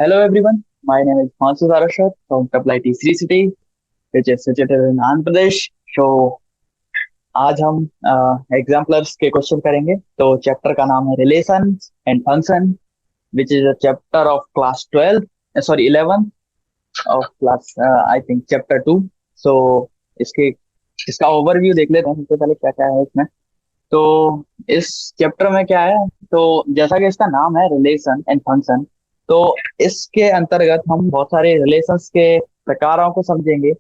Hello everyone, my name is Francis Arashad from Supply T3 City, which is situated in Andhra Pradesh. So आज हम exemplars के question करेंगे। तो chapter का नाम है relation and function, which is a chapter of class 12, sorry 11 of class I think chapter 2। सो इसके इसका ओवरव्यू देख लेते हैं सबसे पहले क्या क्या है इसमें। तो इस चैप्टर में क्या है, तो जैसा कि इसका नाम है रिलेशन एंड फंक्शन, तो इसके अंतर्गत हम बहुत सारे रिलेशंस के प्रकारों को समझेंगे।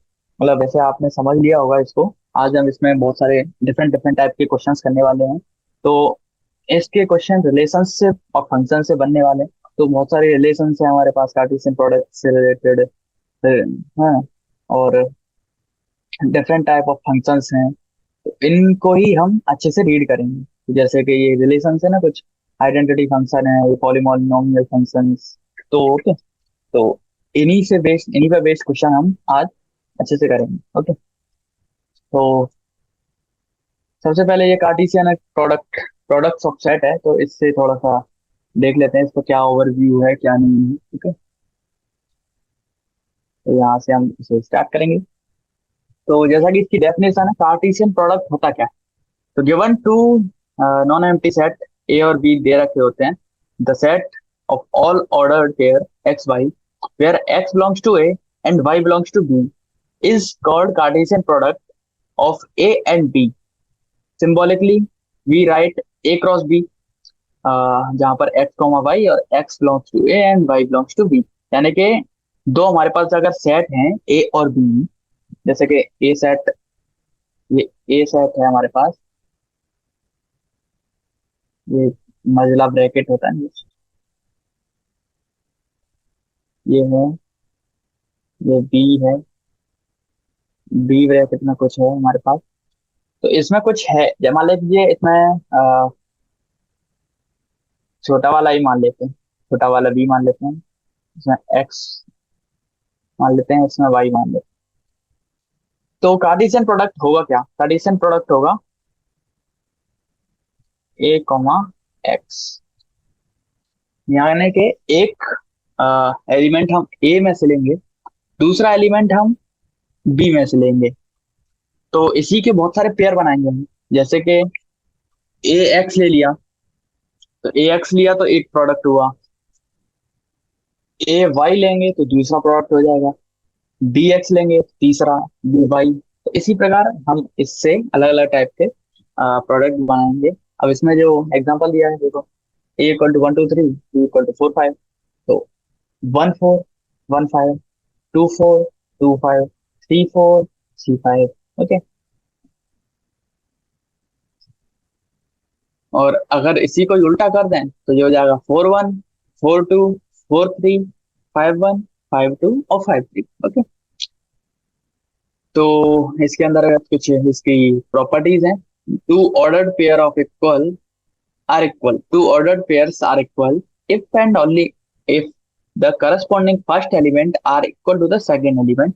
मतलब वैसे आपने समझ लिया होगा इसको। आज हम इसमें बहुत सारे डिफरेंट डिफरेंट टाइप के क्वेश्चंस करने वाले हैं। तो इसके क्वेश्चन रिलेशनशिप और फंक्शन से बनने वाले हैं। तो बहुत सारे रिलेशंस हैं हमारे पास कार्टेशियन प्रोडक्ट से रिलेटेड, हाँ, और डिफरेंट टाइप ऑफ फंक्शंस हैं। तो इनको ही हम अच्छे से रीड करेंगे। तो जैसे कि ये रिलेशन है ना, कुछ आइडेंटिटी फंक्शन है, ये पॉलीमोनोमियल फंक्शंस। तो ओके, तो इन्हीं पे बेस्ड क्वेश्चन हम आज अच्छे से करेंगे। ओके, तो सबसे पहले ये कार्टेशियन एक प्रोडक्ट्स ऑफ सेट है, तो इससे थोड़ा सा देख लेते हैं इसको क्या ओवरव्यू है क्या नहीं है। ठीक है, तो यहाँ से हम इसे स्टार्ट करेंगे। तो जैसा कि इसकी डेफिनेशन है, कार्टेशियन प्रोडक्ट होता क्या है। तो given two non empty set A और बी दे रखे होते हैं। The set of all ordered pair X Y, where X belongs to A and Y belongs to B, is called Cartesian product of A and B. Symbolically we write A cross B, जहां पर X comma Y और X belongs to A and Y belongs to B. यानी कि दो हमारे पास अगर set हैं ए और बी, जैसे कि ए सेट, ये ए सेट है हमारे पास, ये मजला ब्रैकेट होता है, ये है, ये बी है, बी ब्रैकेट में कुछ है हमारे पास। तो इसमें कुछ है, जब मान लीजिए इसमें छोटा वाला ही मान लेते हैं, छोटा वाला बी मान लेते हैं, इसमें एक्स मान लेते हैं, इसमें वाई मान लेते हैं। तो कार्टेशियन प्रोडक्ट होगा क्या, कार्टेशियन प्रोडक्ट होगा ए कॉमा एक्स। यानी कि एक एलिमेंट हम ए में से लेंगे, दूसरा एलिमेंट हम बी में से लेंगे, तो इसी के बहुत सारे पेयर बनाएंगे हम। जैसे कि ए एक्स ले लिया, तो ए एक्स लिया तो एक प्रोडक्ट हुआ। ए वाई लेंगे तो दूसरा प्रोडक्ट हो जाएगा। बी एक्स लेंगे तो तीसरा, बी वाई। तो इसी प्रकार हम इससे अलग अलग टाइप के प्रोडक्ट बनाएंगे। अब इसमें जो एग्जांपल दिया है देखो, A equal to 1 2 3, B equal to 4 5। तो 1 4 1 5, 2 4 2 5, 3 4 3 5। ओके, और अगर इसी को उल्टा कर दें तो ये हो जाएगा 4 1 4 2 4 3 5 1 5 2 और 5 3। ओके, तो इसके अंदर कुछ इसकी प्रॉपर्टीज हैं। Two ordered pair of equal are equal, two ordered pairs are equal if and only if the corresponding first element are equal to the second element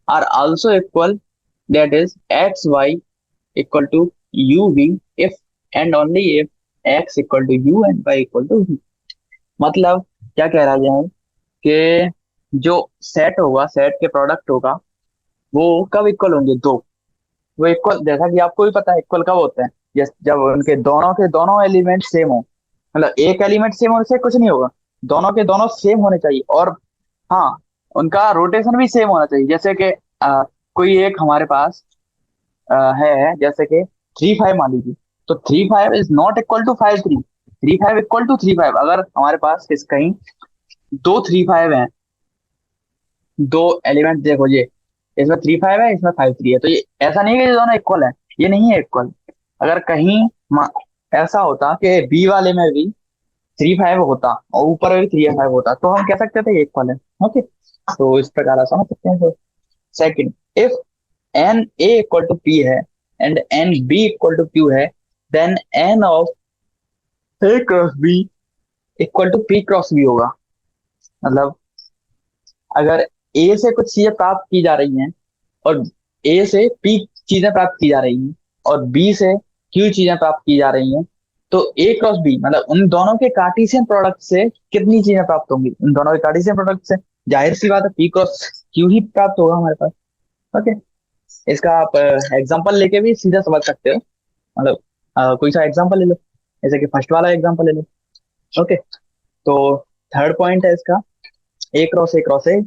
are also equal, that is X Y equal to U V, if and only if X equal to U and Y equal to V. मतलब क्या कह रहा है कि जो set होगा, set के product होगा, वो कब इक्वल होंगे, दो। वो इक्वल, जैसा कि आपको भी पता है इक्वल कब होते हैं, जब उनके दोनों के दोनों एलिमेंट सेम हो। मतलब एक एलिमेंट सेम होने से कुछ नहीं होगा, दोनों के दोनों सेम होने चाहिए। और हाँ, उनका रोटेशन भी सेम होना चाहिए। जैसे कि कोई एक हमारे पास है, जैसे कि 3 5 मान लीजिए, तो 3 5 is not equal to 5 3। 3 5 equal to 3 5, अगर हमारे पास इस कहीं दो 3 5 हैं, दो एलिमेंट देखो, ये इसमें 3 5 है, इसमें 5 3 है, तो ये ऐसा नहीं है कि ये दोनों इक्वल है, ये नहीं है इक्वल। अगर कहीं मा- ऐसा होता कि बी वाले में भी 3 5 होता और ऊपर में भी 3 5 होता, तो हम कह सकते थे इक्वल है। ओके, तो इस प्रकार आप समझ सकते हैं। तो second, if N A equal to P है and N B equal to Q है, then N of A cross B equal to P cross B होगा। मतलब अगर ए से कुछ चीजें प्राप्त की जा रही हैं, और ए से पी चीजें प्राप्त की जा रही हैं, और बी से क्यू चीजें प्राप्त की जा रही हैं, तो ए क्रॉस बी मतलब उन दोनों के कार्टेशियन प्रोडक्ट से कितनी चीजें प्राप्त होंगी, उन दोनों के कार्टेशियन प्रोडक्ट से जाहिर सी बात है पी क्रॉस क्यू ही प्राप्त होगा हमारे पास। ओके, इसका आप एग्जांपल लेके भी सीधा समझ सकते हो। मतलब कोई सा एग्जांपल ले लो, जैसे कि फर्स्ट वाला एग्जांपल ले लो। ओके, तो थर्ड पॉइंट है इसका ए क्रॉस ए,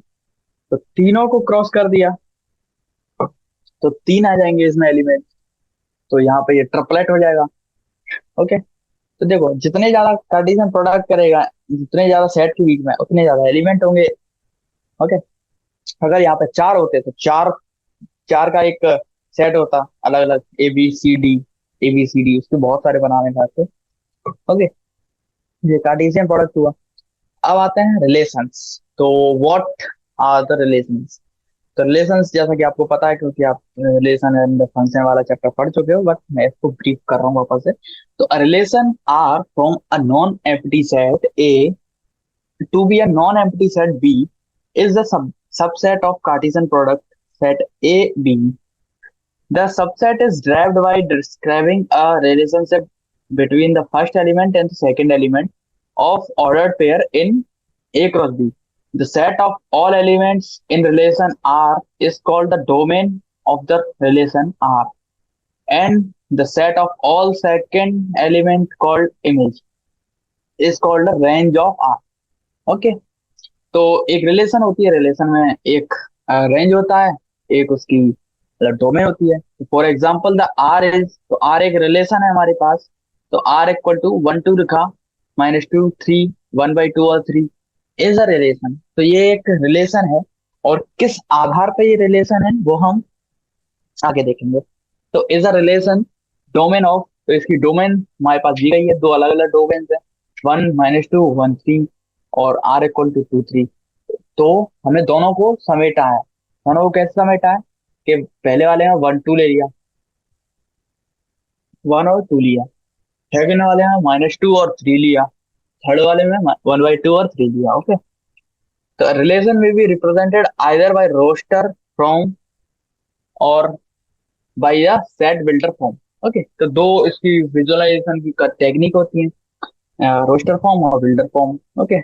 तो तीनों को क्रॉस कर दिया तो तीन आ जाएंगे इसमें एलिमेंट, तो यहाँ पे ये ट्रिपलेट हो जाएगा। ओके, तो देखो जितने ज्यादा कार्टेशियन प्रोडक्ट करेगा, जितने ज्यादा सेट के बीच में उतने ज्यादा एलिमेंट होंगे। ओके, अगर यहाँ पे चार होते तो चार चार का एक सेट होता अलग अलग ए बी सी डी उसके बहुत सारे बनाने चाहते। ओके, ये कार्टेशियन प्रोडक्ट हुआ। अब आते हैं रिलेशंस। तो व्हाट आर द रिलेशंस? तो रिलेशंस जैसा कि आपको पता है क्योंकि आप रिलेशन एंड फंक्शन वाला चैप्टर पढ़ चुके हो, बट मैं इसको ब्रीफ कर रहा हूँ वापस से। तो relation R from a non empty set A to be a non-empty set B is the subset of Cartesian product set A B. The subset is derived by describing a relationship between the first element and the second element of ordered pair in A cross B. The set of all elements in relation R is called the domain of the relation R, and the set of all second element called image is called the range of R. Okay, तो एक relation होती है, relation में एक range होता है, एक उसकी मतलब डोमेन होती है। For example the R is, तो आर एक रिलेशन है हमारे पास। तो R equal to one two लिखा, -2 3 1/2 और 3 इज अ रिलेशन। तो ये एक रिलेशन है, और किस आधार पर ये रिलेशन है वो हम आगे देखेंगे। तो is a relation domain of, तो इसकी डोमेन हमारे पास दी गई है, दो अलग अलग डोमेन है, 1 -2 1 3 और आर इक्वल टू 2 3। तो हमें दोनों को समेटा है। दोनों को कैसे समेटा है कि पहले वाले में 1 2 ले लिया, 1 और 2 लिया, सेकंड वाले में -2 और 3 लिया, थर्ड वाले में 1/2 और 3 लिया। ओके, तो रिलेशन में be represented either by roster from और by the set builder form. Okay, तो दो इसकी विजुअलाइजेशन की टेक्निक होती है, रोस्टर फॉर्म और बिल्डर फॉर्म। ओके,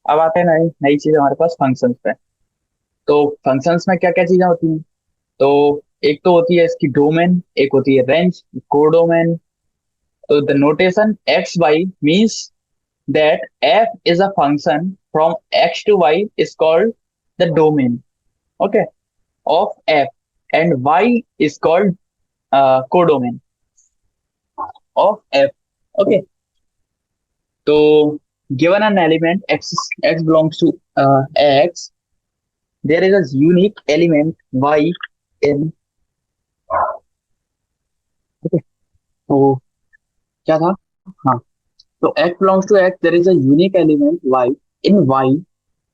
अब आते हैं नई नई चीज हमारे पास फंक्शंस पे। तो फंक्शंस में क्या क्या चीजें होती हैं? तो एक तो होती है इसकी डोमेन, एक होती है रेंज, कोडोमेन। तो the notation X Y means that F is a function from X to Y is called the domain, okay, of F, and Y is called codomain of F. Okay, तो given an element x belongs to x, there is a unique element y in, okay, तो क्या था? हाँ, so x belongs to x, there is a unique element y in y,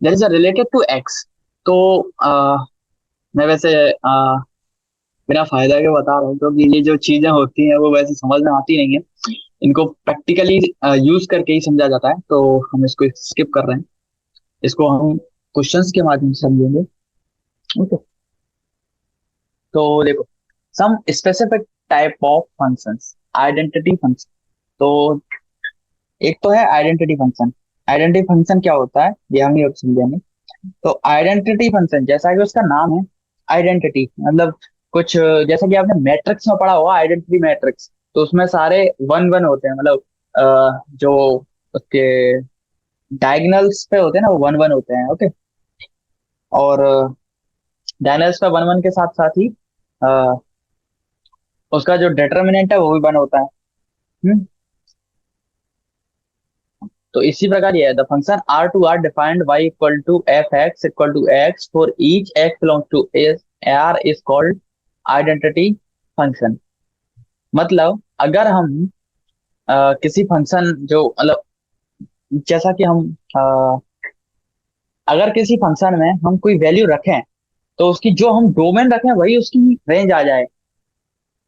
there is a related to x। तो मैं वैसे बिना फायदा के बता रहा हूँ क्योंकि ये जो चीजें होती हैं वो वैसे समझ में आती नहीं है, इनको प्रैक्टिकली यूज करके ही समझा जाता है, तो हम इसको स्किप कर रहे हैं। इसको हम क्वेश्चंस के माध्यम से समझेंगे। ओके, तो देखो, some specific type of functions, identity function. तो एक तो है आइडेंटिटी फंक्शन। आइडेंटिटी फंक्शन क्या होता है ये हम ये समझेंगे। तो आइडेंटिटी फंक्शन जैसा कि उसका नाम है, आइडेंटिटी मतलब कुछ जैसा कि आपने मैट्रिक्स में पढ़ा होगा, आइडेंटिटी मैट्रिक्स, तो उसमें सारे वन वन होते हैं, मतलब जो उसके डायगनल्स पे होते हैं ना वो वन वन होते हैं। ओके, और डायगनल्स पे वन वन के साथ साथ ही अ, उसका जो डिटर्मिनेंट है वो भी वन होता है। हम्म, तो इसी प्रकार ये है, the function R to R defined Y equal to F X equal to X for each X belongs to S R is called identity function. मतलब अगर हम किसी फंक्शन जो मतलब जैसा कि हम अ, अगर किसी फंक्शन में हम कोई वैल्यू रखें तो उसकी जो हम डोमेन रखें वही उसकी रेंज आ जाए,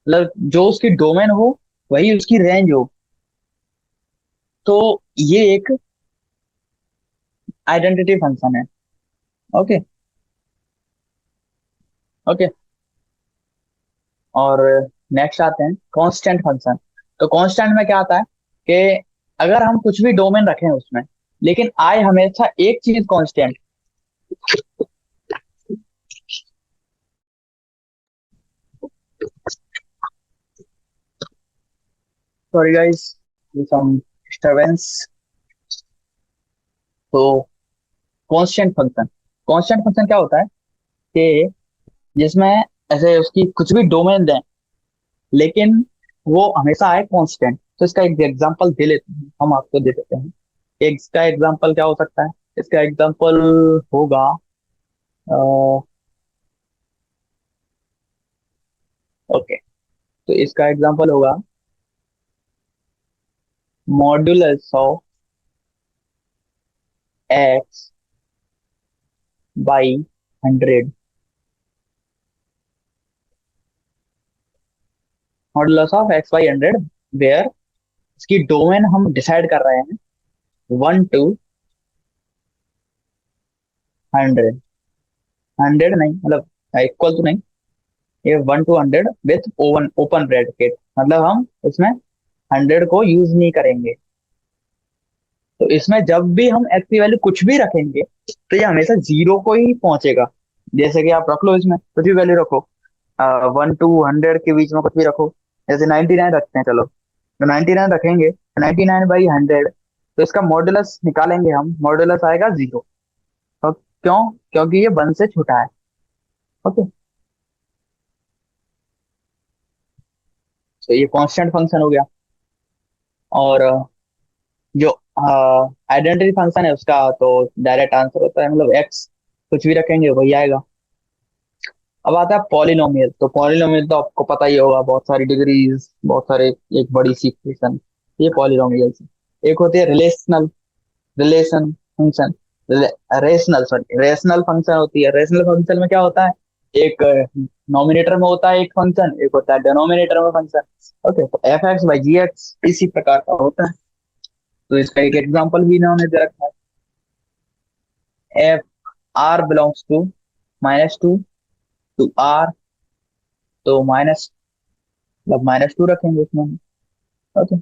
मतलब जो उसकी डोमेन हो वही उसकी रेंज हो, तो ये एक आइडेंटिटी फंक्शन है। ओके, ओके, और नेक्स्ट आते हैं कांस्टेंट फंक्शन। तो कांस्टेंट में क्या आता है कि अगर हम कुछ भी डोमेन रखें उसमें, लेकिन आई हमेशा एक चीज कांस्टेंट। सॉरी गाइस, सम डिस्टरबेंस। तो कांस्टेंट फंक्शन, कांस्टेंट फंक्शन क्या होता है कि जिसमें ऐसे उसकी कुछ भी डोमेन दें, लेकिन वो हमेशा आए कांस्टेंट। तो इसका एक एग्जांपल दे लेते हैं, हम आपको दे देते हैं। एक इसका एग्जांपल क्या हो सकता है? इसका एग्जांपल होगा ओके, तो इसका एग्जांपल होगा modulus of X by 100। Modulus of X by 100 where इसकी डोमेन हम डिसाइड कर रहे हैं 1 to 100। 100 नहीं, मतलब इक्वल तो नहीं, ये 1 to 100 with open open bracket, मतलब हम इसमें 100 को यूज नहीं करेंगे। तो इसमें जब भी हम एक्स की वैल्यू कुछ भी रखेंगे तो ये हमेशा जीरो को ही पहुंचेगा। जैसे कि आप रख लो, इसमें कुछ भी वैल्यू रखो, 1 to 100 के बीच में कुछ भी रखो। जैसे 99 रखते हैं, चलो तो 99 रखेंगे, 99/100, तो इसका मॉडुलस निकालेंगे हम, मॉडुलस आएगा जीरो। और क्यों? क्योंकि ये 1 से छोटा है। ओके, तो ये कांस्टेंट फंक्शन हो गया। और जो आइडेंटिटी फंक्शन है उसका तो डायरेक्ट आंसर होता है, मतलब एक्स कुछ भी रखेंगे वही आएगा। अब आता है पॉलिनोमियल। तो पॉलिनोमियल तो आपको पता ही होगा, बहुत सारी डिग्रीज, बहुत सारे, एक बड़ी सी इक्वेशन, ये पॉलिनोमियल। एक होती है relational, relation function, rational, sorry rational function होती है। रेशनल फंक्शन में क्या होता है, एक नॉमिनेटर में होता है एक फंक्शन, एक होता है डिनोमिनेटर में फंक्शन। ओके, तो F X by G X इसी प्रकार का होता है। तो इसका एक एग्जांपल भी इन्होंने दे रखा है, F R belongs to -2 to R, तो माइनस, मतलब -2 रखेंगे इसमें। ओके,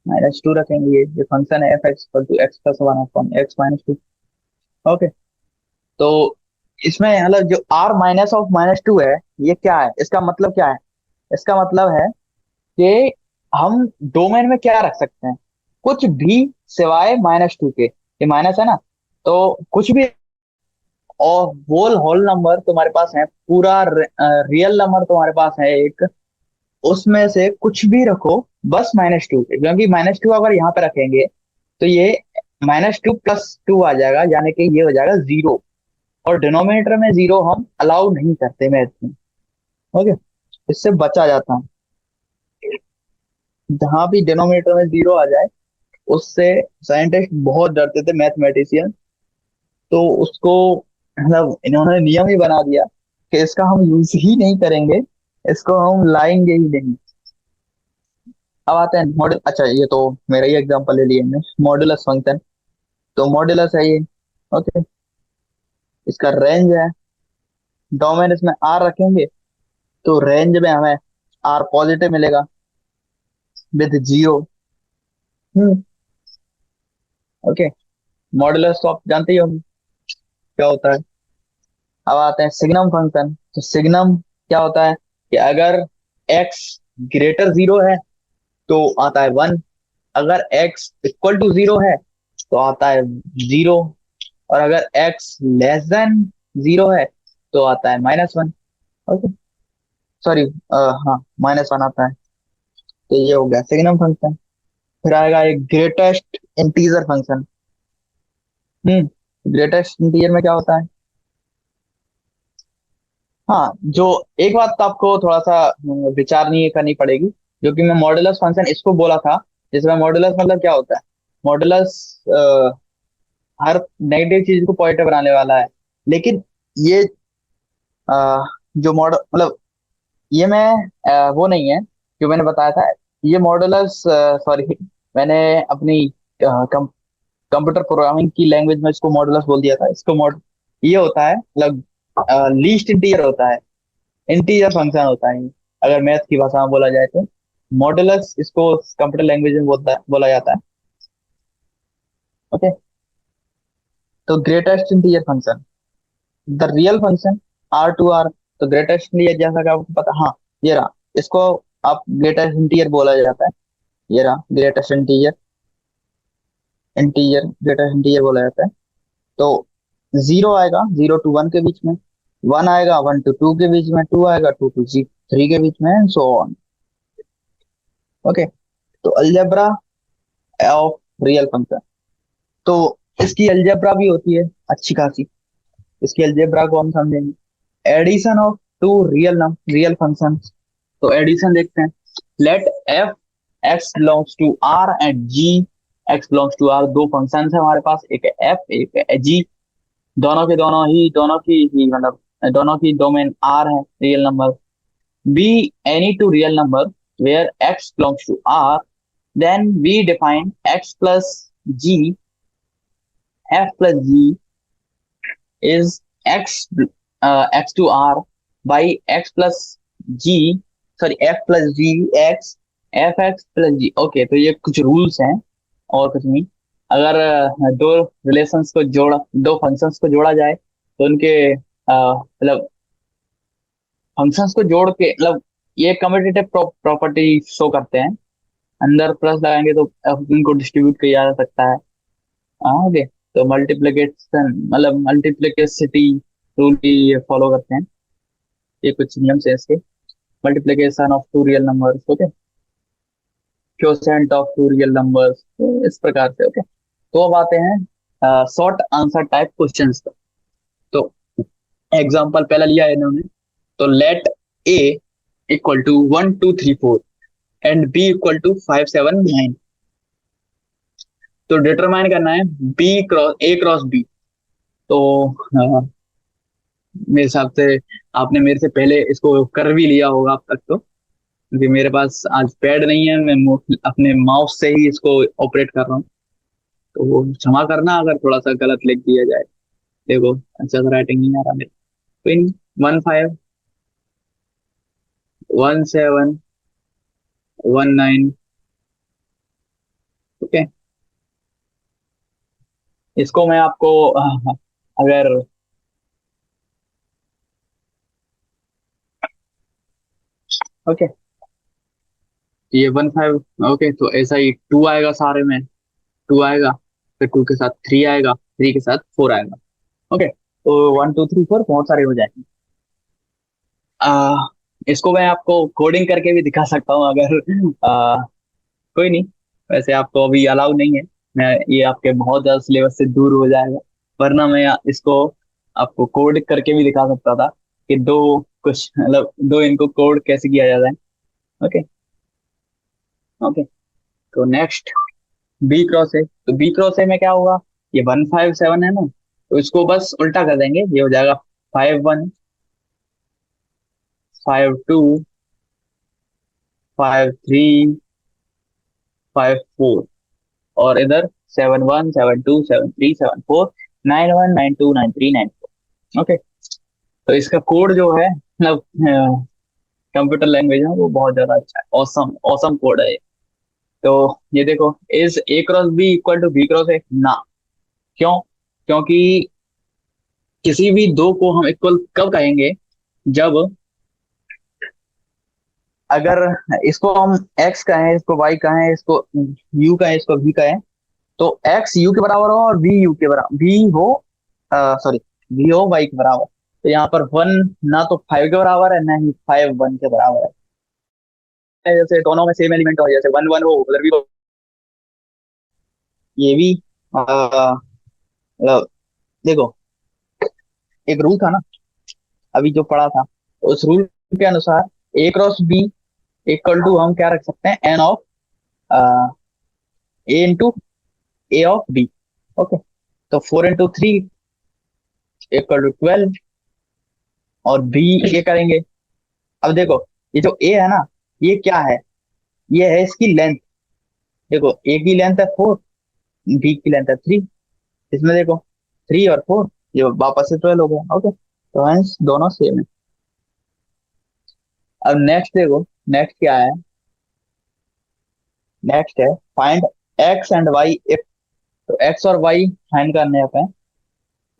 -2 रखेंगे, ये फंक्शन है F X to X plus one upon X -2। Okay, तो इसमें मतलब जो आर माइनस ऑफ -2 है, ये क्या है, इसका मतलब क्या है? इसका मतलब है कि हम डोमेन में क्या रख सकते हैं, कुछ भी सिवाय -2 के। ये माइनस है ना, तो कुछ भी, और होल होल नंबर तुम्हारे पास है, पूरा रियल नंबर तुम्हारे पास है एक, उसमें से कुछ भी रखो बस -2 के, क्योंकि -2 अगर यहाँ पे रखेंगे तो ये -2 + 2 आ जाएगा, यानी कि ये हो जाएगा जीरो। और डिनोमिनेटर में जीरो हम अलाउ नहीं करते मैथ में। ओके, इससे बचा जाता है। जहां भी डिनोमिनेटर में जीरो आ जाए, उससे साइंटिस्ट बहुत डरते थे, मैथमेटिशियन। तो उसको, मतलब इन्होंने नियम ही बना दिया कि इसका हम यूज ही नहीं करेंगे, इसको हम लाएंगे ही नहीं। अब आते हैं मॉडल, अच्छा ये तो मेरा ही एग्जांपल ले लिया हमने, मॉडुलस फंक्शन। तो मॉडुलस है ये। ओके, इसका रेंज है, डोमेन इसमें आर रखेंगे, तो रेंज में हमें आर पॉजिटिव मिलेगा with zero. Hmm. Okay, modulus तो आप जानते ही होंगे क्या होता है। अब आते हैं सिग्नम फंक्शन। तो सिग्नम क्या होता है कि अगर x ग्रेटर जीरो है तो आता है 1, अगर x इक्वल टू जीरो है तो आता है जीरो, और अगर x लेस देन जीरो है तो आता है -1। ओके, सॉरी, हाँ -1 आता है। तो ये हो गया सिग्नम फंक्शन। फिर आएगा एक greatest integer function. Greatest integer में क्या होता है? हाँ, जो एक बात तो आपको थोड़ा सा विचार नहीं करनी पड़ेगी, जो कि मैं मॉडुलस फंक्शन इसको बोला था, जिसमें मॉडुलस मतलब क्या होता है, मॉडुलस हर नेगेटिव चीज को पॉजिटिव बनाने वाला है। लेकिन ये जो मॉडल, मतलब ये मैं वो नहीं है जो मैंने बताया था, ये मॉडुलस, सॉरी, मैंने अपनी कंप्यूटर प्रोग्रामिंग की लैंग्वेज में इसको मॉडुलस बोल दिया था। इसको मॉड, ये होता है मतलब लीस्ट इंटीजर होता है, इंटीजर फंक्शन होता है, अगर मैथ की भाषा में बोला जाए तो मॉडुलस इसको कंप्यूटर लैंग्वेज में बोला जाता है। ओके, तो greatest integer function, the real function R2R, तो ग्रेटेस्ट इंटीजर जैसा कि आपको पता, हाँ ये रहा, इसको आप ग्रेटेस्ट इंटीजर बोला जाता है। ये रहा ग्रेटेस्ट इंटीजर, ग्रेटेस्ट इंटीजर बोला जाता है। तो जीरो आएगा 0 to 1 के बीच में, 1 आएगा 1 to 2 के बीच में, 2 आएगा 2 to 3 के बीच में, एंड सो ऑन। ओके, तो अलजेब्रा ऑफ रियल फंक्शन, तो इसकी अलजेब्रा भी होती है अच्छी खासी। इसकी अलजेब्रा को हम समझेंगे, addition of two real function. तो एडिशन देखते हैं, let F X belongs to R and G X belongs to R. दो फंक्शन है हमारे पास, एक है एफ एक है जी, दोनों की मतलब दोनों की डोमेन आर है, real number. Be any two real number where X belongs to R, then we define x plus g, f plus g is x to r by x plus g, sorry f plus g x, f x plus g। Okay, तो ये कुछ rules हैं और कुछ नहीं। अगर दो relations को जोड़ा, दो फंक्शंस को जोड़ा जाए तो उनके मतलब फंक्शंस को जोड़ के मतलब ये कम्यूटेटिव प्रॉपर्टी शो करते हैं। अंदर प्लस लगाएंगे तो उनको डिस्ट्रीब्यूट किया जा सकता है। हाँ ओके, तो मल्टीप्लिकेशन मतलब मल्टीप्लिकेसिटी रूल भी फॉलो करते हैं, ये कुछ नियम है इसके। Multiplication of two real numbers, okay, quotient of two real numbers, इस प्रकार से। ओके, तो अब आते हैं शॉर्ट आंसर टाइप क्वेश्चंस पर। तो एग्जांपल पहला लिया है इन्होंने, तो let A equal to 1 2 3 4 and B equal to 5 7 9। तो डिटरमाइन करना है A क्रॉस बी। तो मेरे हिसाब से आपने मेरे से पहले इसको कर भी लिया होगा अब तक, तो क्योंकि मेरे पास आज पैड नहीं है, मैं अपने माउस से ही इसको ऑपरेट कर रहा हूँ। तो वो क्षमा करना अगर थोड़ा सा गलत लिख दिया जाए। देखो अच्छा सा राइटिंग नहीं आ रहा मेरे, कोई नहीं। 15 17 19। ओके, इसको मैं आपको अगर ओके, ये 15, ओके, तो ऐसा ही 2 आएगा सारे में, 2 आएगा, फिर 2 के साथ 3 आएगा, 3 के साथ 4 आएगा। ओके, तो 1 2 3 4 बहुत सारे हो जाएंगे। आ, इसको मैं आपको कोडिंग करके भी दिखा सकता हूँ अगर कोई नहीं, वैसे आपको अभी अलाउ नहीं है। मैं ये आपके बहुत ज्यादा सिलेबस से दूर हो जाएगा, वरना मैं इसको आपको कोड करके भी दिखा सकता था कि दो कुछ मतलब दो इनको कोड कैसे किया जाता है। ओके, ओके, तो नेक्स्ट बी क्रॉस है। तो बी क्रॉस है में क्या होगा, ये 1 5 7 है ना, तो इसको बस उल्टा कर देंगे, ये हो जाएगा 5 1 5 2 5 3 5 4, और इधर 7 1 7 2 7 3 7 4 9 1 9 2 9 3 9 4। ओके, तो इसका कोड जो है मतलब कंप्यूटर लैंग्वेज है वो बहुत ज्यादा अच्छा है, ऑसम ऑसम कोड है ये। तो ये देखो, is A cross B equal to B cross A ना, क्यों? क्योंकि किसी भी दो को हम इक्वल कब कहेंगे, जब अगर इसको हम एक्स कहें, इसको वाई कहें, इसको यू कहें, इसको वी कहें, तो एक्स यू के बराबर हो और वी यू के बराबर वी हो, सॉरी वी हो वाई के बराबर। तो यहाँ पर 1 ना तो 5 के बराबर है, ना ही 5 1 के बराबर है। जैसे दोनों में सेम एलिमेंट हो, जैसे 1 1 हो उधर भी हो, ये भी मतलब देखो, एक रूल था ना अभी जो पढ़ा था, उस रूल के अनुसार A cross B equal to हम क्या रख सकते हैं, N of A into A of B. Okay, तो 4 into 3 इक्वल टू 12, और बी ये करेंगे। अब देखो, ये जो ए है ना, ये क्या है, ये है इसकी लेंथ। देखो ए की लेंथ है 4, बी की लेंथ है 3, इसमें देखो 3 और 4, ये वापस से 12 हो गया। ओके, तो hence दोनों सेम है। अब नेक्स्ट देखो, नेक्स्ट क्या है, नेक्स्ट है find X and Y if. तो एक्स और वाई फाइंड करने हैं अपन,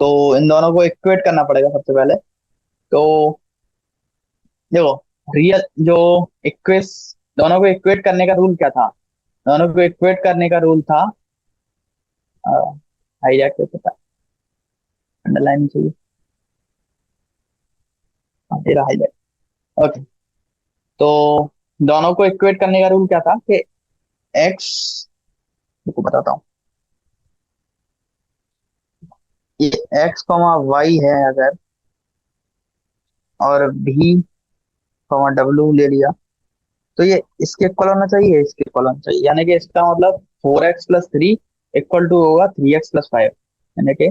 तो इन दोनों को इक्वेट करना पड़ेगा सबसे पहले। तो देखो, रियल जो इक्वेस दोनों को इक्वेट करने का रूल क्या था? दोनों को इक्वेट करने का रूल था, हाईजैक पे पता, अंडरलाइन चाहिए, हाँ, तेरा हाईलाइट। ओके, तो दोनों को इक्वेट करने का रूल क्या था कि एक्स, को बताता हूँ, ये एक्स कॉमा वाई है अगर, और भी कॉमा डब्ल्यू ले लिया, तो ये इसके इक्वल होना चाहिए, इसके इक्वल होना चाहिए, यानी कि इसका मतलब 4x+3 इक्वल टू होगा 3x+5, यानी कि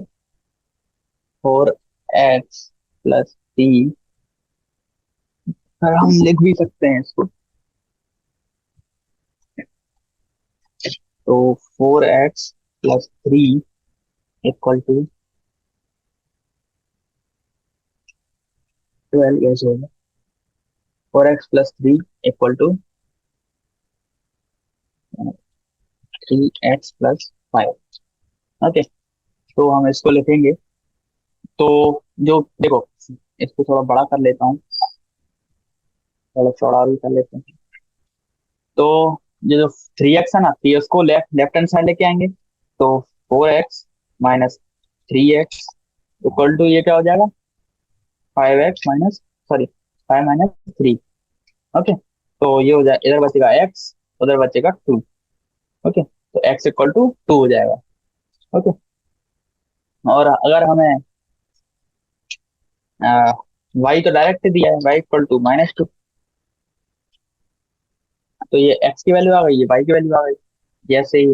4x+3, और हम लिख भी सकते हैं इसको, तो 4x+3 इक्वल टू 12 कैसे होगा, 4x+3 equal to 3x+5। Okay, तो हम इसको लिखेंगे, तो जो देखो, इसको थोड़ा बड़ा कर लेता हूँ, थोड़ा चौड़ा भी कर लेते हैं। तो ये जो 3x है ना, 3x को लेफ्ट लेफ्ट हैंड साइड लेके आएंगे, तो 4x - 3x इक्वल टू ये क्या हो जाएगा, 5x माइनस, सॉरी, 5 - 3। ओके, तो ये हो जाए, इधर बचेगा x, उधर बचेगा 2। ओके, तो x इक्वल टू 2 हो जाएगा। ओके, और अगर हमें y तो डायरेक्ट दिया है, y इक्वल टू -2, तो ये x की वैल्यू आ गई, ये y की वैल्यू आ गई। जैसे ही,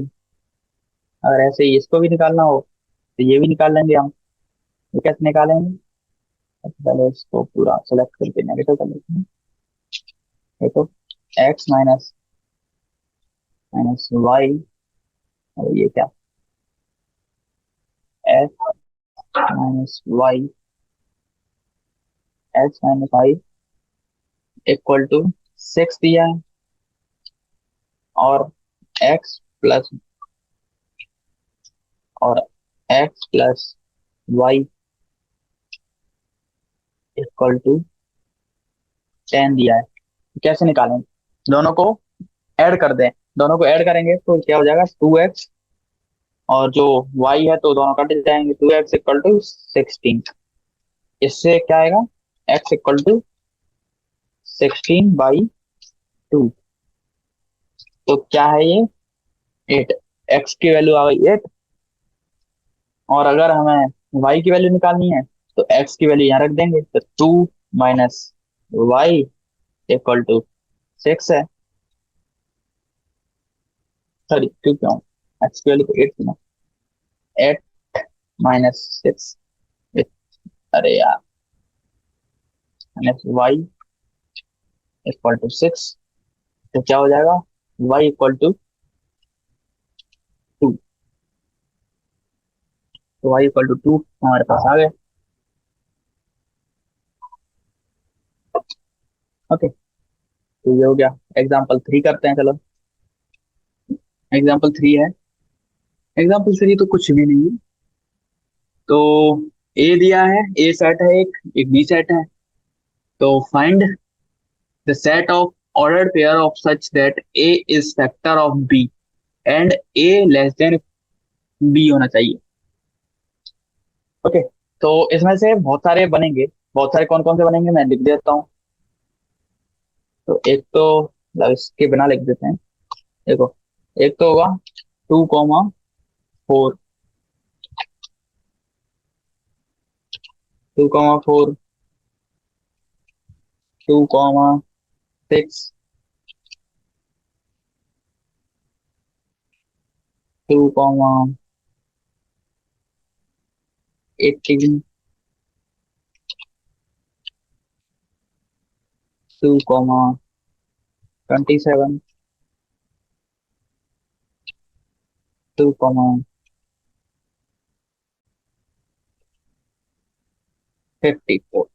अगर ऐसे ही इसको भी निकालना हो तो ये भी निकाल लेंगे हम। ये कैसे निकालेंगे, सबसे पहले इसको पूरा सेलेक्ट करके नेगेटिव कर लेते हैं। देखो, x माइनस माइनस वाई, और ये क्या, x -y, x - y equal to 6 दिया है, और x प्लस, और x+y इक्वल टू 10 दिया है। कैसे निकालेंगे, दोनों को ऐड कर दें, दोनों को ऐड करेंगे तो क्या हो जाएगा, 2x, और जो y है तो दोनों कट जाएंगे, 2x इक्वल टू 16। इससे क्या आएगा, x इक्वल टू 16/2, तो क्या है ये, 8। x की वैल्यू आ गई 8, और अगर हमें y की वैल्यू निकालनी है तो x की वैल्यू यहाँ रख देंगे, तो 2 - y इक्वल टू 6 है। सॉरी, क्यों क्यों, x की वैल्यू तो 8 थी ना, 8 - 6, अरे यार, y इक्वल टू 6, तो क्या हो जाएगा, y इक्वल टू 2, तो y इक्वल टू 2 हमारे पास आ गए। ओके, तो ये हो गया। एग्जाम्पल 3 करते हैं, चलो। एग्जाम्पल 3 है, एग्जाम्पल 3 तो कुछ भी नहीं है। तो ए दिया है, ए सेट है, एक बी सेट है। तो find the set of ordered pair of such that a is factor of b and a less than b होना चाहिए। ओके, तो इसमें से बहुत सारे बनेंगे, बहुत सारे, कौन कौन से बनेंगे मैं लिख देता हूँ। तो एक तो, मतलब इसके बिना लिख देते हैं। देखो, एक तो होगा 2,4, 2,4, 2,6, 2,18, 2,27, 2,54।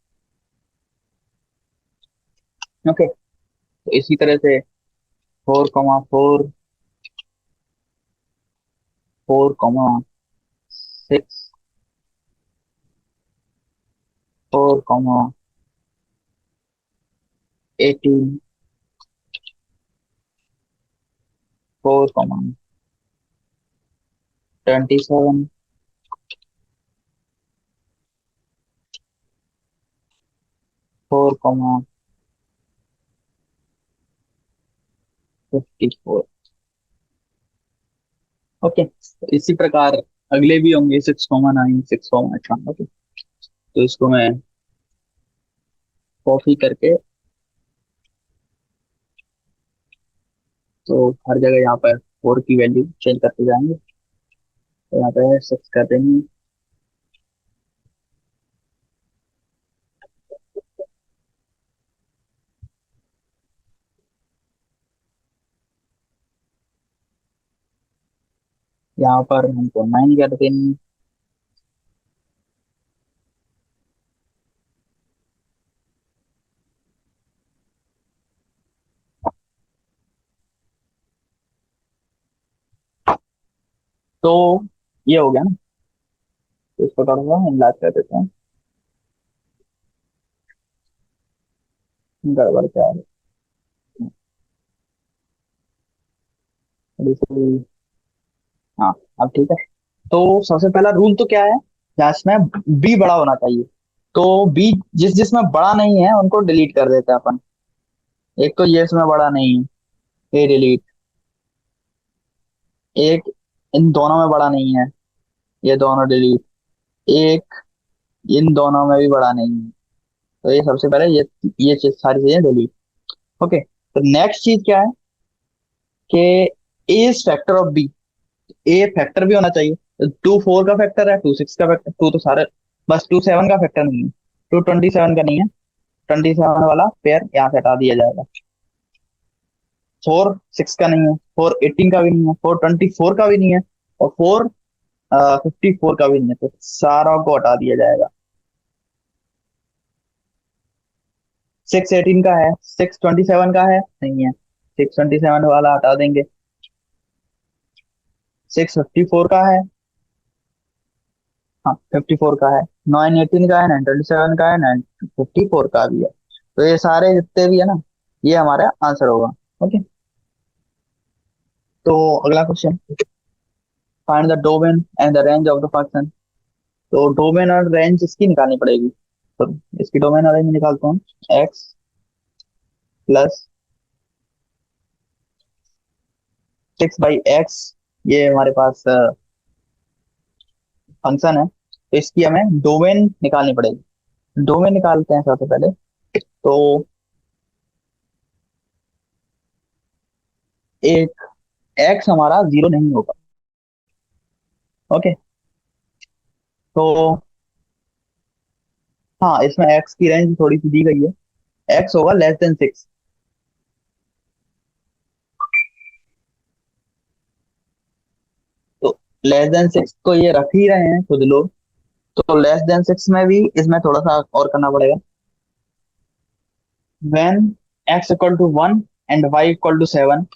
ओके, तो इसी तरह से 4,4, 4,6, 4,18, 4,27, 4,54। ओके, इसी प्रकार अगले भी होंगे 6,9, 6,8। ओके, तो इसको मैं कॉपी करके, तो हर जगह यहाँ पर 4 की वैल्यू चेंज करते जाएंगे। तो यहाँ पे 6 कर देंगे। यहाँ पर हमको 9 कर देंगे। तो ये हो गया ना। तो इसको करूंगा इलाज कर देते हैं। गड़बड़ क्या है? बिल्कुल। हाँ, अब ठीक है। तो सबसे पहला रूल तो क्या है, यहाँ इसमें बी बड़ा होना चाहिए। तो बी जिस जिसमें बड़ा नहीं है उनको डिलीट कर देते हैं अपन। एक तो ये इसमें बड़ा नहीं है, ये डिलीट। एक इन दोनों में बड़ा नहीं है, ये दोनों डिलीट। एक इन दोनों में भी बड़ा नहीं है, तो ये सबसे पहले ये चीज, सारी चीजें डिलीट। ओके, तो नेक्स्ट चीज क्या है कि A is factor of B. A factor भी होना चाहिए। 2 4 का फैक्टर है, 2 6 का फैक्टर, 2 तो सारे, बस 2 7 का फैक्टर नहीं है, 2 27 का नहीं है। 27 वाला पेयर यहाँ से हटा दिया जाएगा। 4 6 का नहीं है, 4 18 का भी नहीं है, 4 24 का भी नहीं है, और 4 54 का भी नहीं है, तो सारा को हटा दिया जाएगा। 6 18 का है, 6 27 का है, नहीं है, 6 27 वाला हटा देंगे। 6 54 का है, हाँ 54 का है। 9 18 का है, 9 27 का है, 9 54 का भी है। तो ये सारे जितने भी है ना, ये हमारा आंसर होगा। ओके, तो अगला question, find the domain and the range of the function. तो डोमेन और रेंज इसकी निकालनी पड़ेगी। तो इसकी डोमेन और रेंज निकालते हैं। एक्स प्लस 6/x, ये हमारे पास फंक्शन है, तो इसकी हमें डोमेन निकालनी पड़ेगी। डोमेन निकालते हैं सबसे पहले। तो एक एक्स हमारा 0 नहीं होगा। ओके, तो हाँ, इसमें एक्स की रेंज थोड़ी सी दी गई है। एक्स होगा <6। तो <6 को ये रख ही रहे हैं खुद लोग, तो <6 में भी इसमें थोड़ा सा और करना पड़ेगा। when x = 1 and y = 7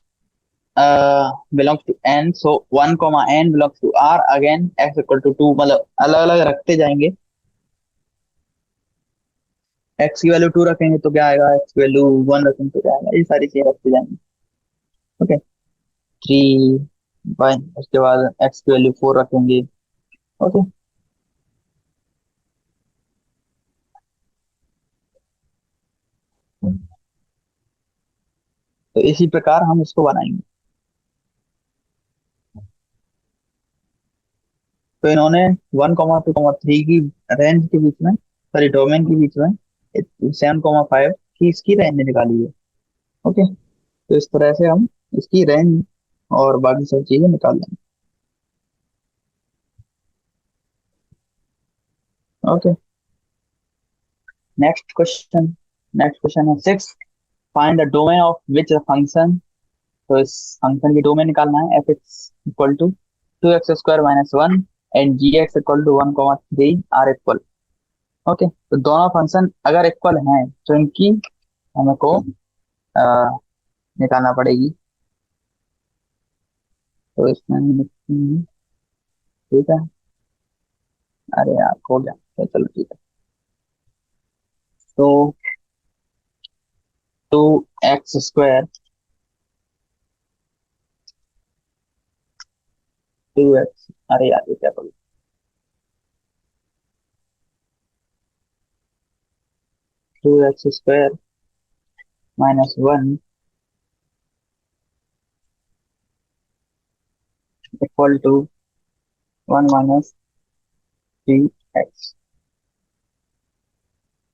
belongs to n, so 1, n belongs to r, again x = 2, मतलब अलग अलग रखते जाएंगे। x की वैल्यू 2 रखेंगे तो क्या आएगा, x की वैल्यू 1 रखेंगे तो क्या आएगा, ये सारी चीजें रखते जाएंगे। ओके, 3 उसके बाद x की वैल्यू 4 रखेंगे। ओके, तो इसी प्रकार हम इसको बनाएंगे। तो इन्होंने 1, 2, 3 की रेंज के बीच में, सॉरी डोमेन के बीच में 7, 5 की इसकी रेंज निकाली है। ओके, तो इस तरह से हम इसकी रेंज और बाकी सब चीजें निकाल लेंगे। Okay, next question. Next question है 6, find the domain of which function. तो इस फंक्शन की डोमेन निकालना है। f = 2x² - 1 and g(x = 1, 3) R equal. Okay, तो दोनों फंक्शन अगर इक्वल हैं तो इनकी हमको अ, निकालना पड़ेगी। तो इसमें हम लिखते हैं ठीक है। अरे यार हो गया तो चलो ठीक है। तो 2x², 2x, अरे यार ये क्या करूँ, 2x² -1 इक्वल टू 1 - 3x।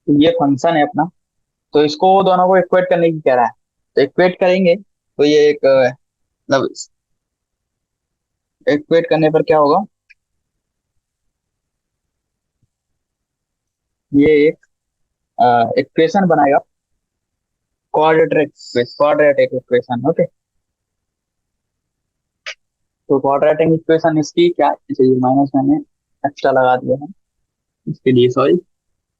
तो ये फंक्शन है अपना। तो इसको दोनों को इक्वेट करने की कह रहा है। तो इक्वेट करेंगे तो ये एक मतलब इक्वेट करने पर क्या होगा, ये एक इक्वेशन बनाएगा, क्वाड्रेटिक इक्वेशन। ओके। तो क्वाड्रेटिक इक्वेशन इसकी क्या चाहिए, माइनस मैंने एक्स्ट्रा लगा दिया है इसके लिए, सॉरी।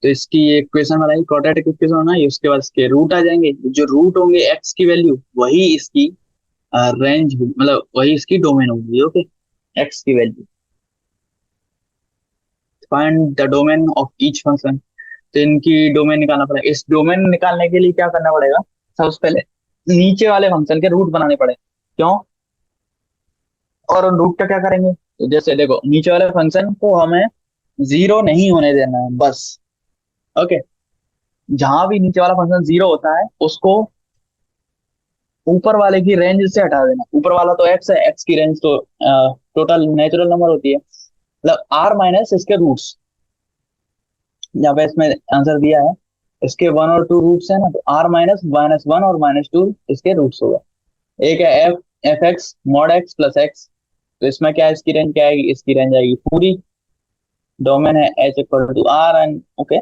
तो इसकी इक्वेशन बनाई, क्वाड्रेटिक इक्वेशन बनाई, उसके बाद इसके रूट आ जाएंगे। जो रूट होंगे एक्स की वैल्यू, वही इसकी रेंज, मतलब वही इसकी डोमेन होगी। ओके। एक्स की value, find the domain of each function. तो इनकी डोमेन निकालना पड़ेगा। इस डोमेन निकालने के लिए क्या करना पड़ेगा, सबसे पहले नीचे वाले फंक्शन के रूट बनाने पड़े। क्यों, और उन रूट का क्या करेंगे, तो जैसे देखो नीचे वाले फंक्शन को हमें जीरो नहीं होने देना है बस। ओके। जहां भी नीचे वाला फंक्शन जीरो होता है उसको ऊपर वाले की रेंज से हटा देना। ऊपर वाला तो एक्स है, एक्स की रेंज तो टोटल नेचुरल नंबर होती है, मतलब आर माइनस इसके रूट्स। यहाँ पे इसमें आंसर दिया है, इसके 1 और 2 रूट्स है ना, तो आर -1 और -2 इसके रूट्स होगा। एक है F x mod x plus x. तो इसमें क्या है, इसकी रेंज क्या आएगी, इसकी रेंज आएगी पूरी, डोमेन है H equal to R and okay.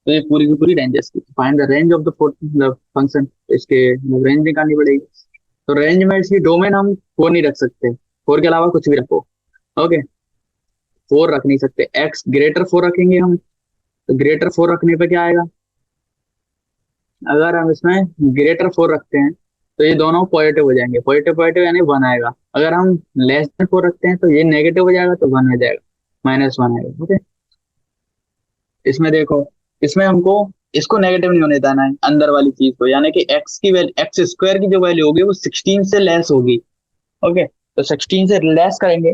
तो ये पूरी की पूरी रेंज है इसकी। Find the range of the function, इसके रेंज निकालनी पड़ेगी। तो रेंज में इसकी डोमेन हम फोर नहीं रख सकते, फोर के अलावा कुछ भी रखो। ओके। फोर रख नहीं सकते, एक्स ग्रेटर फोर रखेंगे हम। तो ग्रेटर फोर रखने पे क्या आएगा, अगर हम इसमें ग्रेटर फोर रखते हैं तो ये दोनों पॉजिटिव हो जाएंगे, पॉजिटिव पॉजिटिव यानी वन आएगा। अगर हम लेस देन फोर रखते हैं तो ये नेगेटिव हो जाएगा, तो वन हो जाएगा, -1 आएगा। ओके। इसमें देखो, इसमें हमको इसको नेगेटिव नहीं होने देना है, अंदर वाली चीज को, यानी कि एक्स की वैल्यू, x² की जो वैल्यू होगी वो 16 से लेस होगी। ओके। तो 16 से लेस करेंगे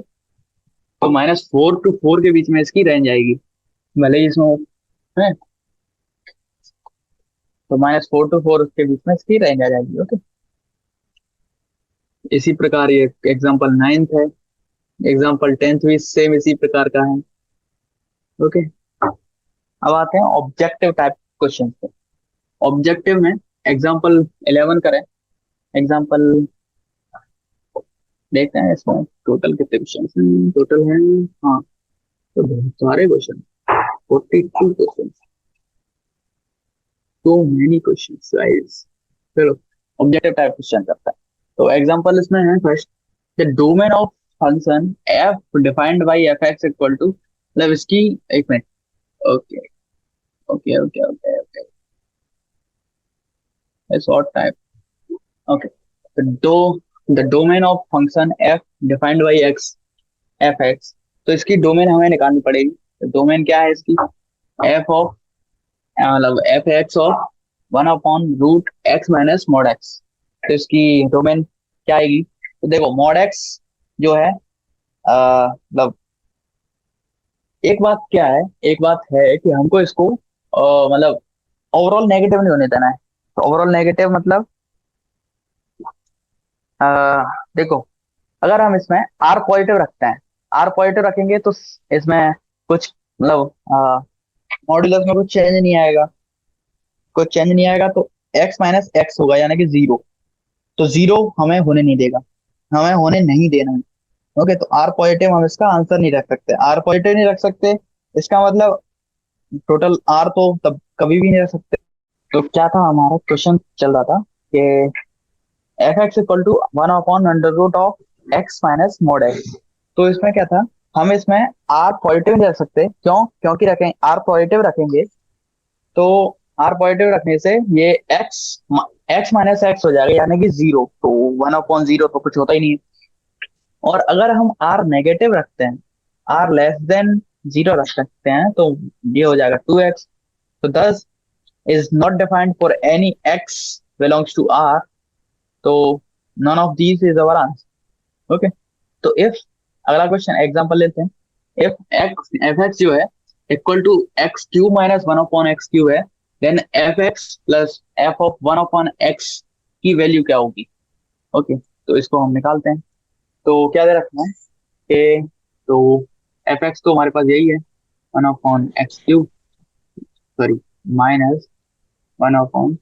तो -4 to 4 के बीच में इसकी रेंज आएगी, भले ही इसमें है। तो -4 to 4 के बीच में इसकी रेंज आ जाएगी। ओके। इसी प्रकार ये एग्जाम्पल 9th है, एग्जाम्पल 10th भी सेम इसी प्रकार का है। ओके। अब आते हैं ऑब्जेक्टिव टाइप क्वेश्चन पे। ऑब्जेक्टिव में एग्जाम्पल 11 करें। एग्जाम्पल देखते हैं इसमें टोटल कितने क्वेश्चन टोटल है। हाँ, तो बहुत सारे question, 42 question, so many question guys. चलो ऑब्जेक्टिव टाइप क्वेश्चन करता है। तो एग्जांपल इसमें है first, the domain of function F defined by F X equal to, मतलब इसकी, एक minute. Okay okay okay okay okay, short type. Okay. दो the domain of function F defined by X F X. तो इसकी domain हमें निकालनी पड़ेगी। तो डोमेन क्या है इसकी, एफ ऑफ, मतलब F x of 1/√x - mod x। तो इसकी डोमेन क्या आएगी, तो देखो मॉड एक्स जो है, मतलब एक बात क्या है, एक बात है कि हमको इसको मतलब ओवरऑल नेगेटिव नहीं होने देना है। तो ओवरऑल नेगेटिव मतलब अ, देखो, अगर हम इसमें आर पॉजिटिव रखते हैं, आर पॉजिटिव रखेंगे तो इसमें कुछ मतलब मॉड्यूलस में कुछ चेंज नहीं आएगा, कुछ चेंज नहीं आएगा, तो x - x होगा यानी कि जीरो। तो जीरो हमें होने नहीं देगा, हमें होने नहीं देना है। ओके। तो आर पॉजिटिव हम इसका आंसर नहीं रख सकते, आर पॉजिटिव नहीं रख सकते, इसका मतलब टोटल आर तो तब कभी भी नहीं रख सकते। तो क्या था हमारा क्वेश्चन चल रहा था कि F X equal to 1/√x - mod x। तो इसमें क्या था, हम इसमें आर पॉजिटिव नहीं रख सकते। क्यों, क्योंकि रखें आर पॉजिटिव रखेंगे तो आर पॉजिटिव रखने से ये x - x हो जाएगा यानी कि जीरो। तो 1/0 तो कुछ होता ही नहीं है। और अगर हम आर नेगेटिव रखते हैं आर लेस देन 0 रख सकते हैं, तो ये हो जाएगा 2x। तो 10 is not defined for any x belongs to R, तो none of these is our answer. Okay, तो इफ, अगला क्वेश्चन एग्जांपल लेते हैं। इफ एक्स एफ एक्स जो है equal to X cube minus one upon X cube है, then F X plus F of one upon X की value क्या होगी? ओके, तो इसको हम निकालते हैं। तो क्या दे रखना है कि, तो एफ एक्स तो हमारे पास यही है, one upon X Q, sorry, minus one upon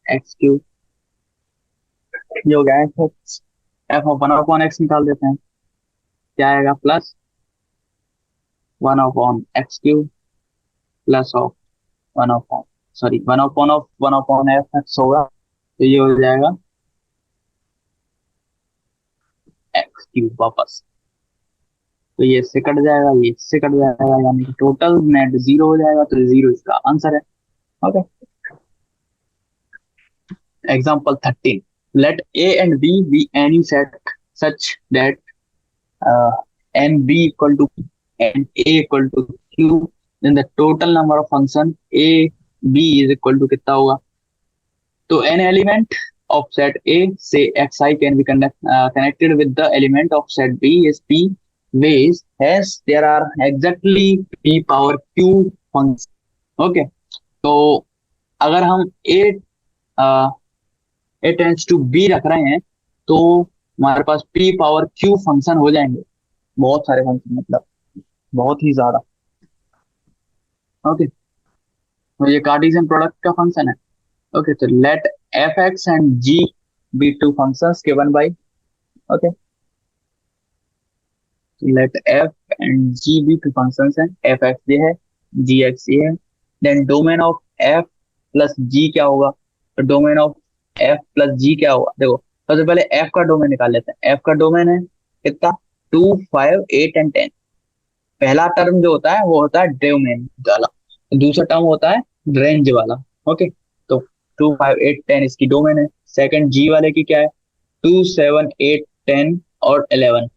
X Q, ये हो गया F x. F of one upon x निकाल देते हैं, क्या आएगा? Plus one upon X Q plus of one upon, sorry, one upon F x होगा, तो ये हो जाएगा एक्स क्यूब वापस। तो ये इससे कट जाएगा, ये इससे कट जाएगा, यानी कि टोटल नेट 0 हो जाएगा, तो 0 इसका आंसर है। Okay, example 13, let A and B be any set such that N B equal to and A equal to Q, then the total number of function A B is equal to कितना होगा? तो n element of set A, say xi, can be connected with the element of set B is p ways, hence there are exactly p power q functions. Okay, तो अगर हम a tense to b रख रहे हैं, तो हमारे पास p power q function हो जाएंगे, बहुत सारे फंक्शन, मतलब बहुत ही ज्यादा। ओके, तो ये कार्टेशियन प्रोडक्ट का फंक्शन है। ओके, तो let F X and G be two functions given by, okay, let F and G be two functions हैं, एफ एक्स ये है, जी एक्स ये है, then domain of F plus G क्या होगा? तो domain of F plus G क्या होगा? देखो, सबसे पहले एफ का डोमेन निकाल लेते हैं। एफ का डोमेन है कितना? 2, 5, 8 एंड 10। पहला टर्म जो होता है वो होता है डोमेन वाला, दूसरा टर्म होता है रेंज वाला। ओके, तो 2, 5, 8, 10 इसकी डोमेन है। सेकंड जी वाले की क्या है? 2, 7, 8, 10 और 11।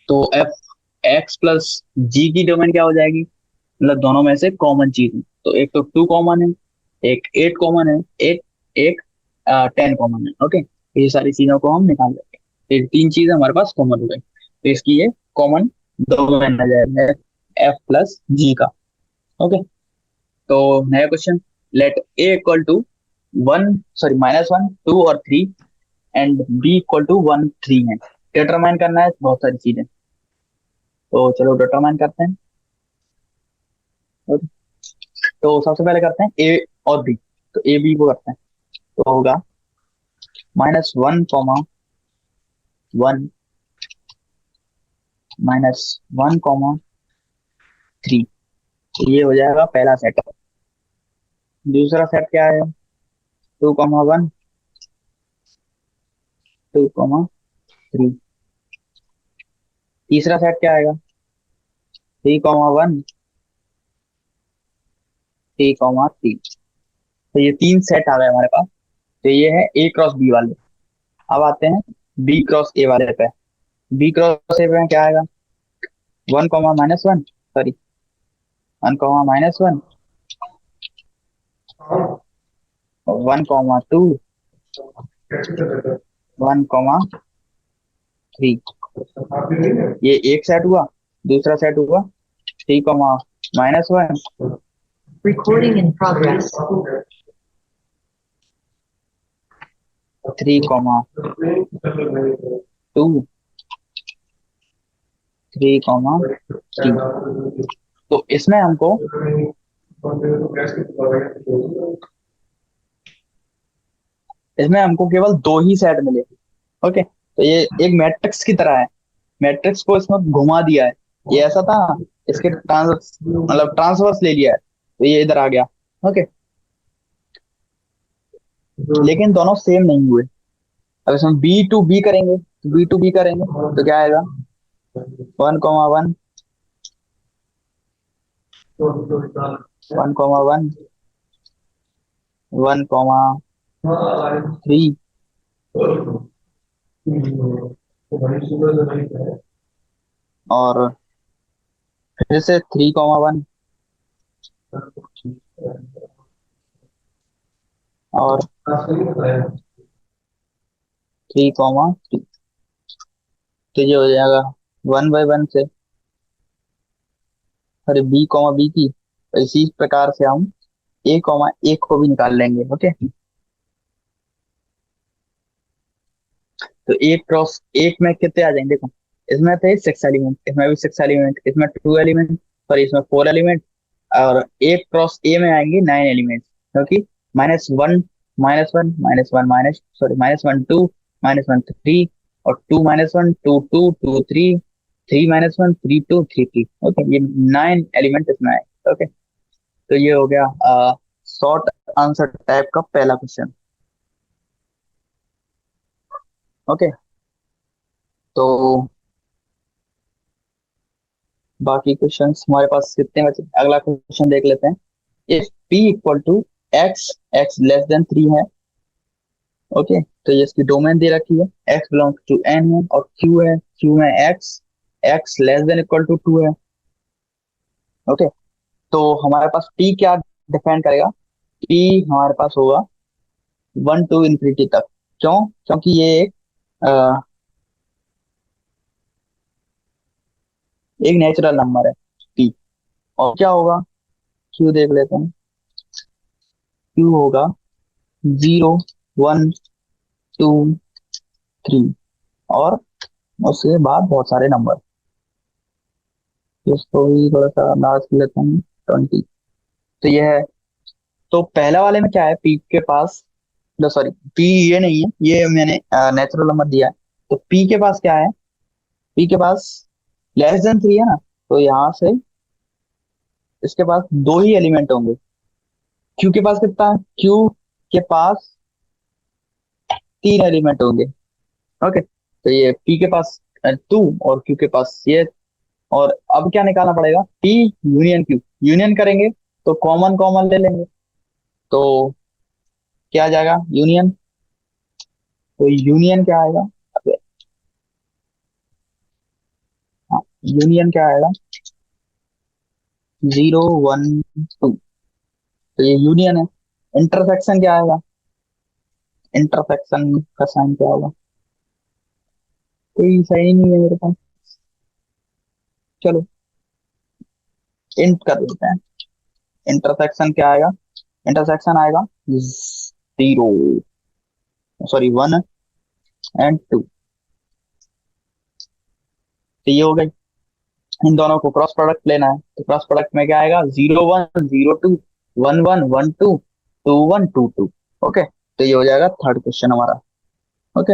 तो एफ एक्स प्लस जी की डोमेन क्या हो जाएगी? मतलब दोनों में से कॉमन चीज है, तो एक तो 2 कॉमन है, एक 8 कॉमन है, एक एक 10 कॉमन है। ओके, ये सारी चीजों को हम निकाल लेंगे, तो ये तीन चीजें हमारे पास कॉमन हो गई, तो इसकी ये कॉमन डोमेन आ जाएगा एफ प्लस जी का। ओके, तो नया question, let A equal to one, sorry, -1, 2 और 3 एंड बी इक्वल टू 1, 3 है। डिटरमाइन करना है बहुत सारी चीजें, तो चलो डिटरमाइन करते हैं। तो सबसे पहले करते हैं ए और बी, तो ए बी को करते हैं। तो होगा -1, 1, -1, 3, तो ये हो जाएगा पहला सेट। दूसरा सेट क्या है? 2, 1, 2, 3। तीसरा सेट क्या आएगा? 3, 1, 3, 3। तो ये तीन सेट आ गए हमारे पास, तो ये है ए क्रॉस बी वाले। अब आते हैं बी क्रॉस ए वाले पे। बी क्रॉस ए पे क्या आएगा? 1, -1, सॉरी, 1, -1, 1, 2, 1, 3। ये एक सेट हुआ। दूसरा सेट हुआ 3, -1, Recording in progress. 3, 2, 3, 3। तो इसमें हमको केवल दो ही सेट मिले। ओके, तो ये एक मैट्रिक्स की तरह है, मैट्रिक्स को इसमें घुमा दिया है। ये ऐसा था, इसके ट्रांसवर्स ले लिया है, तो ये इधर आ गया। ओके, लेकिन दोनों सेम नहीं हुए। अब इसमें बी टू बी करेंगे, तो बी टू बी करेंगे तो क्या आएगा? 1, 1, 1, 1, 1, 3 और फिर से 3,1 और 3,3। तो ये हो जाएगा 1/1 से, अरे b, की तो इसी प्रकार से हम a, को भी निकाल लेंगे। ओके, तो एक क्रॉस एक में कितने आ जाएंगे, देखो इसमें थे 6 एलिमेंट, इसमें भी 6 एलिमेंट, इसमें 2 एलिमेंट, और इसमें 4 एलिमेंट, और एक क्रॉस ए में आएंगे 9 एलिमेंट, क्योंकि -1, -1, -1, -1, 2, -1, 3, और 2, -1, 2, 2, 2, 3, 3, -1, 3, 2, 3, 3। ओके, ये 9 एलिमेंट इसमें आए। ओके, तो ये हो गया शॉर्ट आंसर टाइप का पहला क्वेश्चन। ओके, तो बाकी क्वेश्चंस हमारे पास कितने बचे, अगला क्वेश्चन देख लेते हैं। If p equal to X, X less than 3 है। ओके, तो ये इसकी डोमेन दे रखी है, x बिलोंग टू n है, और q है, q में x, x less than equal to 2 है। ओके, तो हमारे पास p क्या डिफाइन करेगा, p हमारे पास होगा 1 to ∞ तक। क्यों? क्योंकि ये एक नेचुरल नंबर है p। और क्या होगा, q देख लेते हैं। q होगा 0, 1, 2, 3, और उसके बाद बहुत सारे नंबर। इसको भी थोड़ा सा अंदाज कर लेते हैं, 20। तो ये है, तो पहला वाले में क्या है, पी के पास, नो सॉरी, पी ये नहीं है, ये मैंने नेचुरल नंबर दिया है। तो पी के पास क्या है, पी के पास <3 है ना, तो यहाँ से इसके पास दो ही एलिमेंट होंगे। क्यू के पास कितना है, क्यू के पास 3 एलिमेंट होंगे। ओके, तो ये पी के पास 2, और क्यू के पास ये। और अब क्या निकालना पड़ेगा, पी यूनियन क्यू, यूनियन करेंगे तो कॉमन कॉमन ले लेंगे, तो क्या आ जाएगा, यूनियन। तो यूनियन क्या आएगा, अबे, हाँ, यूनियन क्या आएगा, 0, 1, 2। तो ये यूनियन है। इंटरसेक्शन क्या आएगा, इंटरसेक्शन का साइन क्या होगा, कोई सही नहीं है मेरे पास, चलो इंट कर देते हैं। इंटरसेक्शन क्या आएगा, इंटरसेक्शन आएगा 0, सॉरी 1 और 2। तो ये हो गई, इन दोनों को क्रॉस प्रोडक्ट लेना है, तो क्रॉस प्रोडक्ट में क्या आएगा, 0, 1, 0, 2, 1, 1, 1, 2, 2, 1, 2, 2। ओके, तो ये हो जाएगा थर्ड क्वेश्चन हमारा। ओके,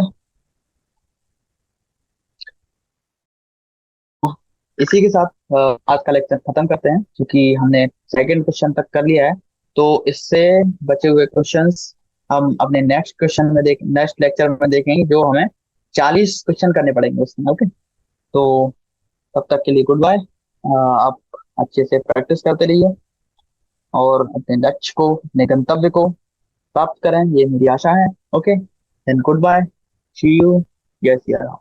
इसी के साथ आज का लेक्चर खत्म करते हैं, क्योंकि हमने सेकंड क्वेश्चन तक कर लिया है। तो इससे बचे हुए क्वेश्चंस हम अपने नेक्स्ट लेक्चर में देखेंगे, जो हमें 40 क्वेश्चन करने पड़ेंगे उसमें। ओके, तो तब तक के लिए गुड बाय। आप अच्छे से प्रैक्टिस करते रहिए, और अपने लक्ष्य को, अपने गंतव्य को प्राप्त करें, ये मेरी आशा है। Okay, then good bye, see you, जय सिया राम।